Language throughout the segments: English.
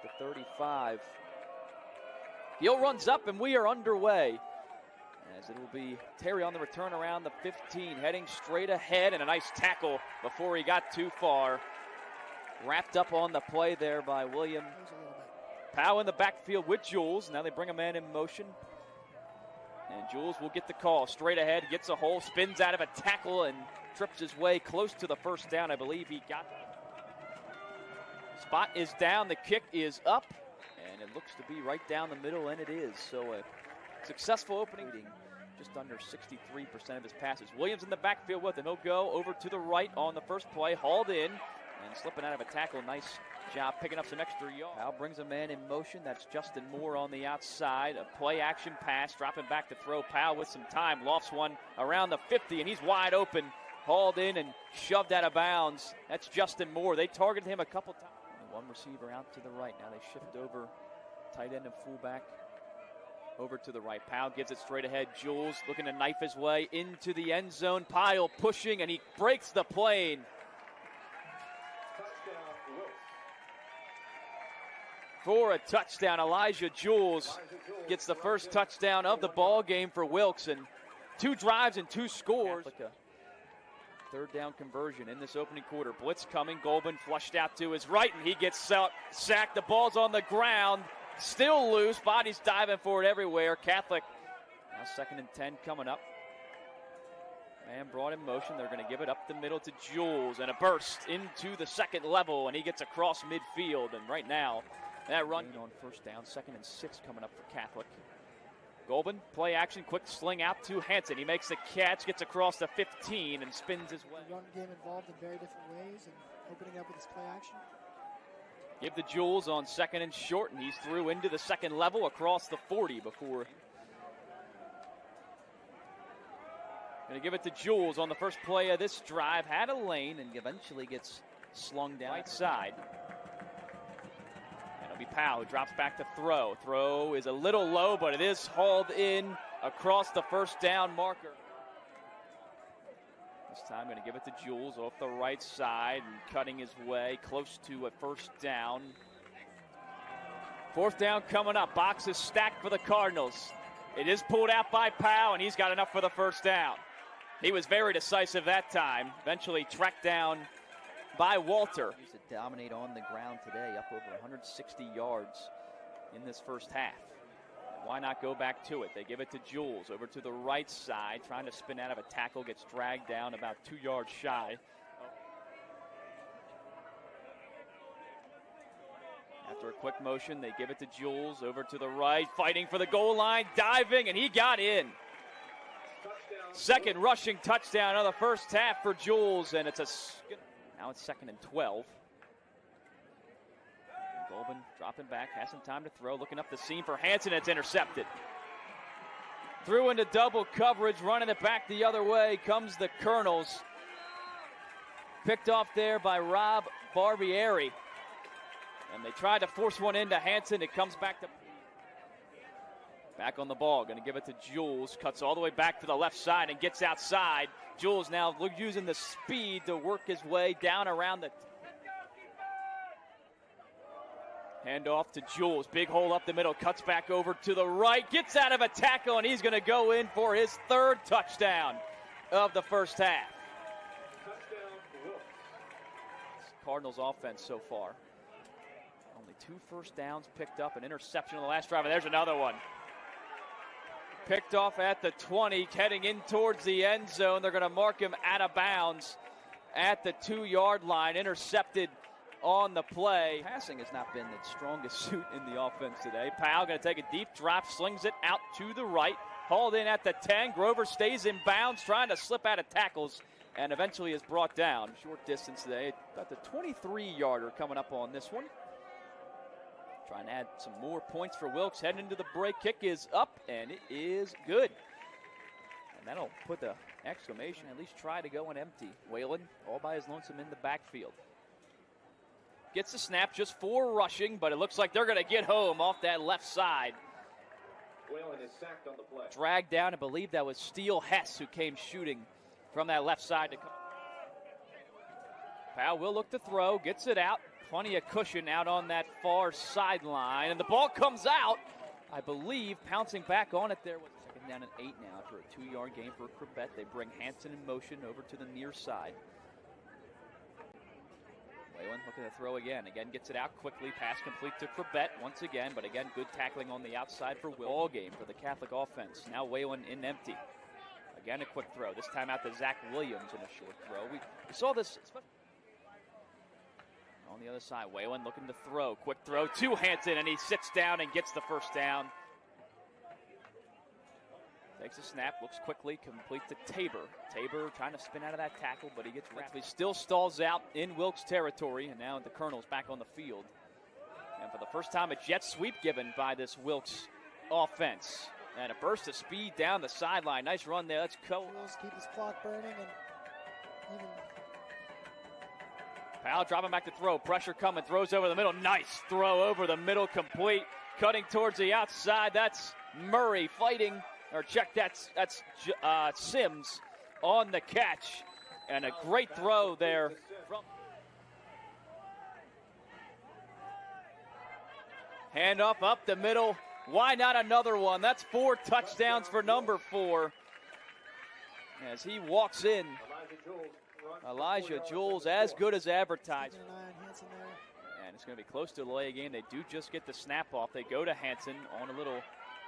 the 35. Heel runs up, and we are underway. As it will be Terry on the return around the 15, heading straight ahead, and a nice tackle before he got too far. Wrapped up on the play there by William. Powell in the backfield with Jules. Now they bring a man in motion. And Jules will get the call. Straight ahead, gets a hole, spins out of a tackle, and trips his way close to the first down. I believe he got it. Spot is down, the kick is up, and it looks to be right down the middle, and it is. So a successful opening. Just under 63% of his passes. Williams in the backfield with him. He'll go over to the right on the first play, hauled in, and slipping out of a tackle. Nice job picking up some extra yards. Powell brings a man in motion. That's Justin Moore on the outside. A play action pass, dropping back to throw. Powell with some time, lofts one around the 50, and he's wide open. Hauled in and shoved out of bounds. That's Justin Moore. They targeted him a couple times. One receiver out to the right. Now they shift over tight end and fullback over to the right. Powell gives it straight ahead. Jules looking to knife his way into the end zone. Pyle pushing, and he breaks the plane. For a touchdown, Elijah Jules gets the first touchdown of the ball game for Wilkes, and 2 drives and 2 scores. Third down conversion in this opening quarter. Blitz coming. Golban flushed out to his right, and he gets sacked. The ball's on the ground. Still loose. Bodies diving for it everywhere. Catholic now 2nd and 10 coming up. Man brought in motion. They're going to give it up the middle to Jules, and a burst into the second level, and he gets across midfield. And right now, that run on first down. 2nd and 6 coming up for Catholic. Golban, play action, quick sling out to Hanson. He makes the catch, gets across the 15, and spins his way. The run game involved in very different ways, and opening up with his play action. Give the Jules on 2nd and short, and he's through into the second level across the 40 before. Going to give it to Jules on the first play of this drive. Had a lane and eventually gets slung down right side. And it'll be Powell who drops back to throw. Throw is a little low, but it is hauled in across the first down marker. This time going to give it to Jules off the right side and cutting his way close to a first down. 4th down coming up. Box is stacked for the Cardinals. It is pulled out by Powell, and he's got enough for the first down. He was very decisive that time. Eventually tracked down by Walter. He's to dominate on the ground today, up over 160 yards in this first half. Why not go back to it? They give it to Jules over to the right side, trying to spin out of a tackle, gets dragged down about 2 yards shy. After a quick motion, they give it to Jules over to the right, fighting for the goal line, diving, and he got in. Second rushing touchdown of the first half for Jules, and now it's 2nd and 12. Golban dropping back, has some time to throw, looking up the seam for Hanson. It's intercepted. Threw into double coverage, running it back the other way comes the Colonels. Picked off there by Rob Barbieri. And they tried to force one into Hanson. It comes back on the ball. Going to give it to Jules. Cuts all the way back to the left side and gets outside. Jules now using the speed to work his way down around the... Hand off to Jules. Big hole up the middle. Cuts back over to the right. Gets out of a tackle, and he's going to go in for his 3rd touchdown of the first half. Cardinals offense so far. Only 2 first downs picked up. An interception on the last drive, and there's another one. Picked off at the 20, heading in towards the end zone. They're going to mark him out of bounds at the 2-yard line. Intercepted on the play. Passing has not been the strongest suit in the offense today. Powell going to take a deep drop, slings it out to the right. Hauled in at the 10. Grover stays in bounds, trying to slip out of tackles, and eventually is brought down. Short distance today. About the 23-yarder coming up on this one. Trying to add some more points for Wilkes. Heading into the break. Kick is up, and it is good. And that'll put the exclamation, at least try to go in empty. Whalen all by his lonesome in the backfield. Gets the snap, just 4 rushing, but it looks like they're going to get home off that left side. Whalen is sacked on the play. Dragged down, I believe that was Steele Hess who came shooting from that left side to come. Powell will look to throw, gets it out, Plenty of cushion out on that far sideline, and the ball comes out. I believe pouncing back on it there was second down and 8 now after a 2-yard gain for Crabette. They bring Hanson in motion over to the near side. Whalen looking to throw again. Again, gets it out quickly. Pass complete to Crabette once again, but again, good tackling on the outside for Will. All game for the Catholic offense. Now Whalen in empty. Again, a quick throw. This time out to Zach Williams in a short throw. We saw this on the other side. Whalen looking to throw. Quick throw to Hanson, and he sits down and gets the first down. Takes a snap, looks quickly, completes to Tabor. Tabor trying to spin out of that tackle, but he gets wrapped. He still stalls out in Wilkes territory, and now the Colonels back on the field. And for the first time, a jet sweep given by this Wilkes offense. And a burst of speed down the sideline. Nice run there. Let's go. Jules keep his clock burning and even. Powell dropping back to throw. Pressure coming. Throws over the middle. Nice throw over the middle. Complete. Cutting towards the outside. That's Murray fighting. Or check, that's Sims on the catch. And a great throw there. Hand up the middle. Why not another one? That's 4 touchdowns for number 4. As he walks in, Elijah Jules, as good as advertised. And it's going to be close to a delay game. They do just get the snap off. They go to Hanson on a little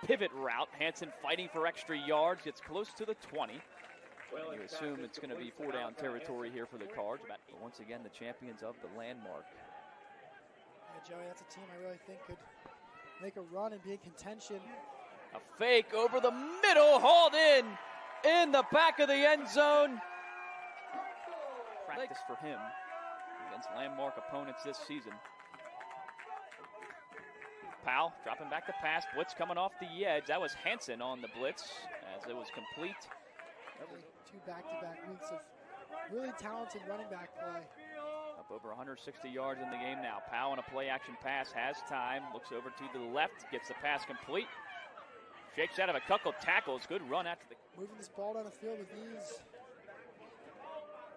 pivot route. Hanson fighting for extra yards, gets close to the 20. And you assume it's going to be 4-down territory here for the Cards. But once again, the champions of the landmark. Yeah, Joey, that's a team I really think could make a run and be in contention. A fake over the middle, hauled in the back of the end zone. Practice for him against landmark opponents this season. Powell dropping back to pass. Blitz coming off the edge. That was Hanson on the blitz as it was complete. 2 back-to-back weeks of really talented running back play. Up over 160 yards in the game now. Powell on a play-action pass, has time, looks over to the left, gets the pass complete. Shakes out of a couple tackles. Good run after the... Moving this ball down the field with ease.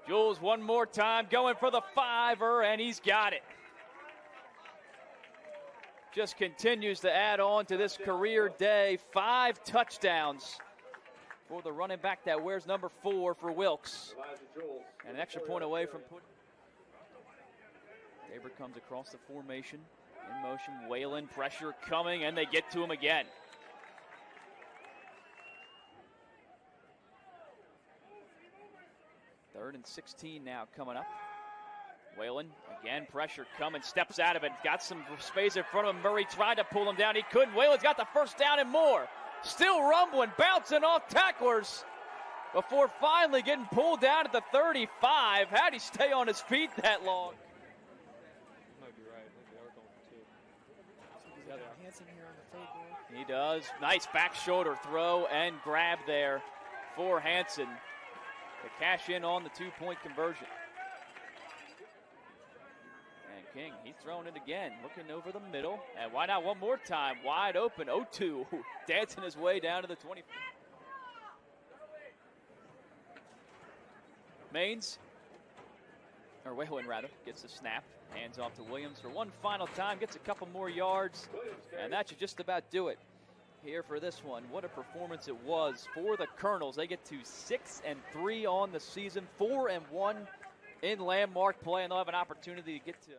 Jules one more time, going for the 5-er, and he's got it. Just continues to add on to this career day. 5 touchdowns for the running back that wears number 4 for Wilkes. And an extra point away from putting. Tabor comes across the formation, in motion. Whalen, pressure coming, and they get to him again. Third and 16 now coming up. Whalen, again, pressure coming, steps out of it, got some space in front of him. Murray tried to pull him down, he couldn't. Whalen's got the first down and more. Still rumbling, bouncing off tacklers before finally getting pulled down at the 35. How'd he stay on his feet that long? Might be right. They are going for 2. So he's got Hanson here on the fade board. He does. Nice back shoulder throw and grab there for Hanson to cash in on the 2-point conversion. And King, he's throwing it again, looking over the middle. And why not one more time? Wide open, 0-2, dancing his way down to the 20. Whalen rather, gets the snap. Hands off to Williams for one final time, gets a couple more yards. And that should just about do it here for this one. What a performance it was for the Colonels. They get to 6-3 on the season, 4-1 in landmark play, and they'll have an opportunity to get to